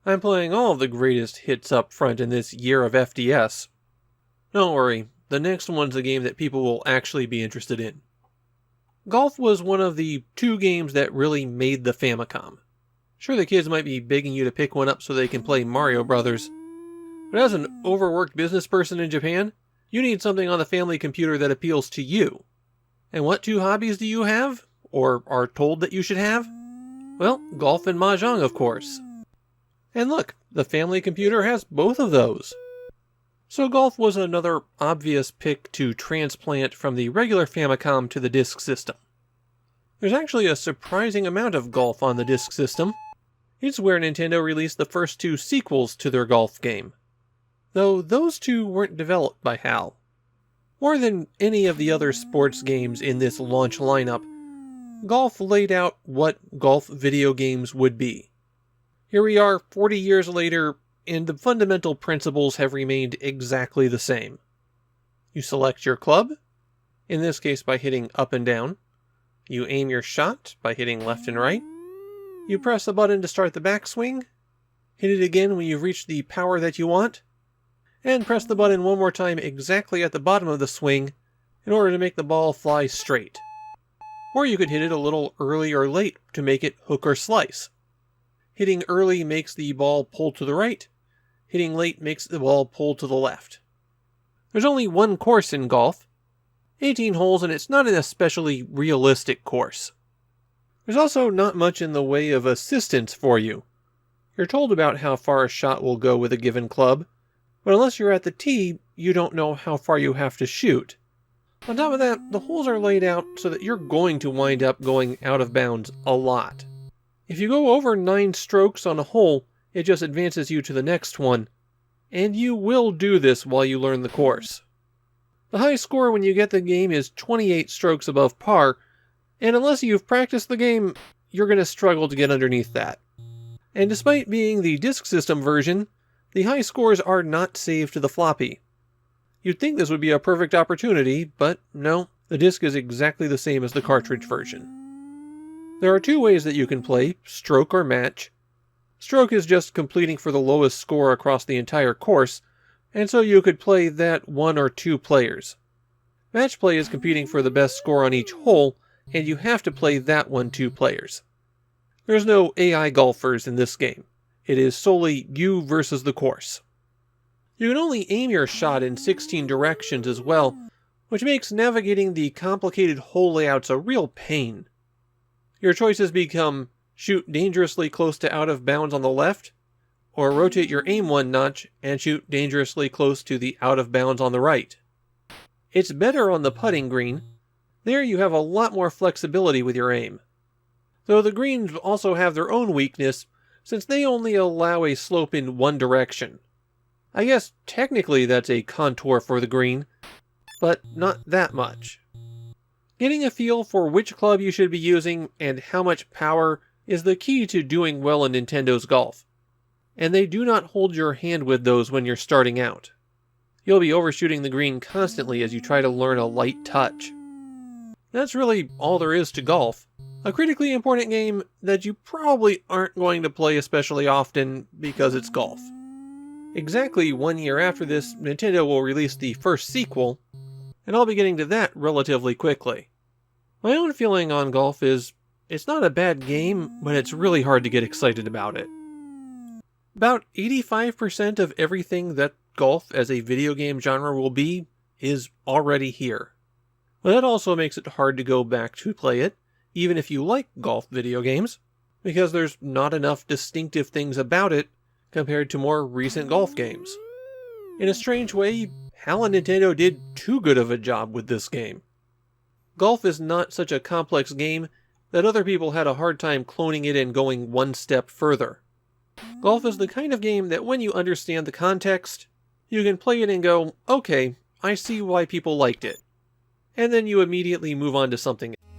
I'm playing all of the greatest hits up front in this Year of FDS. Don't worry, the next one's a game that people will actually be interested in. Golf was one of the 2 games that really made the Famicom. Sure, the kids might be begging you to pick one up so they can play Mario Brothers, but as an overworked business person in Japan, you need something on the family computer that appeals to you. And what 2 hobbies do you have? Or are told that you should have? Well, golf and mahjong, of course. And look, the family computer has both of those. So golf was another obvious pick to transplant from the regular Famicom to the Disk System. There's actually a surprising amount of golf on the Disk System. It's where Nintendo released the first 2 sequels to their golf game. Though those 2 weren't developed by HAL. More than any of the other sports games in this launch lineup, golf laid out what golf video games would be. Here we are 40 years later, and the fundamental principles have remained exactly the same. You select your club, in this case by hitting up and down. You aim your shot by hitting left and right. You press the button to start the backswing, hit it again when you've reached the power that you want, and press the button one more time exactly at the bottom of the swing in order to make the ball fly straight. Or you could hit it a little early or late to make it hook or slice. Hitting early makes the ball pull to the right, hitting late makes the ball pull to the left. There's only one course in golf, 18 holes, and it's not an especially realistic course. There's also not much in the way of assistance for you. You're told about how far a shot will go with a given club, but unless you're at the tee, you don't know how far you have to shoot. On top of that, the holes are laid out so that you're going to wind up going out of bounds a lot. If you go over 9 strokes on a hole, it just advances you to the next one, and you will do this while you learn the course. The high score when you get the game is 28 strokes above par, and unless you've practiced the game, you're going to struggle to get underneath that. And despite being the Disk System version, the high scores are not saved to the floppy. You'd think this would be a perfect opportunity, but no, the disc is exactly the same as the cartridge version. There are 2 ways that you can play, stroke or match. Stroke is just completing for the lowest score across the entire course, and so you could play that 1 or 2 players. Match play is competing for the best score on each hole, and you have to play that one 2 players. There's no AI golfers in this game. It is solely you versus the course. You can only aim your shot in 16 directions as well, which makes navigating the complicated hole layouts a real pain. Your choices become shoot dangerously close to out of bounds on the left, or rotate your aim 1 notch and shoot dangerously close to the out of bounds on the right. It's better on the putting green. There you have a lot more flexibility with your aim. Though the greens also have their own weakness, since they only allow a slope in one direction. I guess technically that's a contour for the green, but not that much. Getting a feel for which club you should be using and how much power is the key to doing well in Nintendo's golf. And they do not hold your hand with those when you're starting out. You'll be overshooting the green constantly as you try to learn a light touch. That's really all there is to golf. A critically important game that you probably aren't going to play especially often because it's golf. Exactly 1 year after this, Nintendo will release the first sequel, and I'll be getting to that relatively quickly. My own feeling on golf is, it's not a bad game, but it's really hard to get excited about it. About 85% of everything that golf as a video game genre will be is already here. But that also makes it hard to go back to play it, even if you like golf video games, because there's not enough distinctive things about it compared to more recent golf games. In a strange way, HAL and Nintendo did too good of a job with this game. Golf is not such a complex game that other people had a hard time cloning it and going one step further. Golf is the kind of game that when you understand the context, you can play it and go, okay, I see why people liked it. And then you immediately move on to something else.